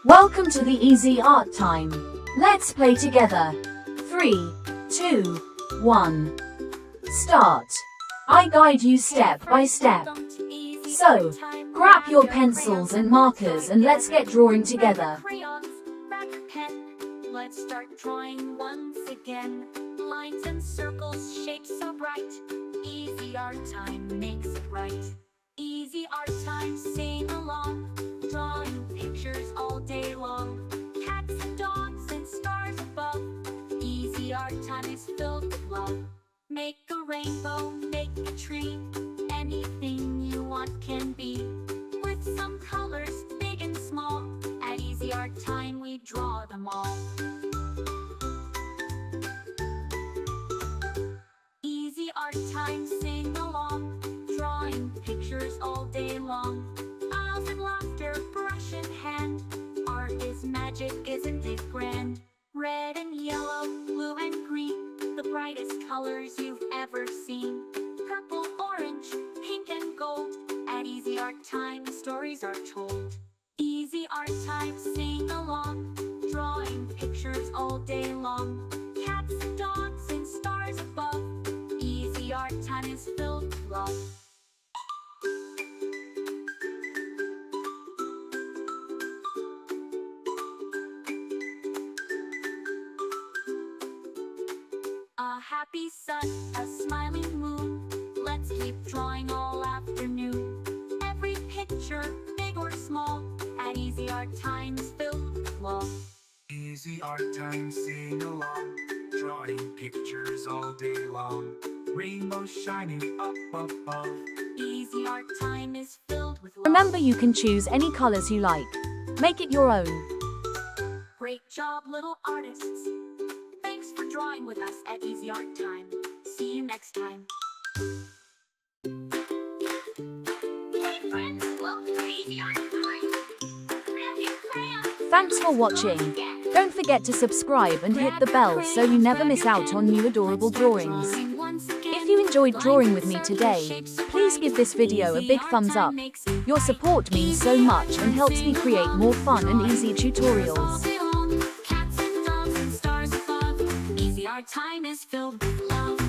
Welcome to the Easy Art Time. Let's play together. 3, 2, 1. Start. I guide you step by step. So, grab your pencils and markers and let's get drawing together. Crayons, grab your pen. Let's start drawing once again. Lines and circles, shapes so bright. Easy art time makes it right. Easy art time, sing along. Drawing pictures all day long. Cats and dogs and stars above. Easy art time is filled with love. Make a rainbow, make a tree. Anything you want can be. With some colors, big and small. At Easy Art Time we draw them all. Easy Art Time, sing along. Drawing pictures all day long. Smiles and laughter, brush in hand. Art is magic, isn't it grand? Red and yellow, blue and green, the brightest colors you've ever seen. Purple, orange, pink and gold. At Easy Art Time the stories are told. Easy Art Time, sing along. Drawing pictures all day long. Cats and dogs and stars above. Easy Art Time is filled with love. A happy sun, a smiling moon. Let's keep drawing all afternoon. Every picture, big or small, at Easy Art Time is filled with love. Easy Art Time, sing along. Drawing pictures all day long. Rainbows shining up above. Easy Art Time is filled with love. Remember, you can choose any colors you like. Make it your own. Great job, little artists. Thanks for drawing with us at Easy Art Time. See you next time. Hey friends, welcome to Easy Art Time. Grab your crayons. Thanks for watching. Don't forget to subscribe and hit the bell so you never miss out on new adorable drawings. If you enjoyed drawing with me today, please give this video a big thumbs up. Your support means so much and helps me create more fun and easy tutorials. Cats and dogs and stars above. Easy Art Time is filled with love.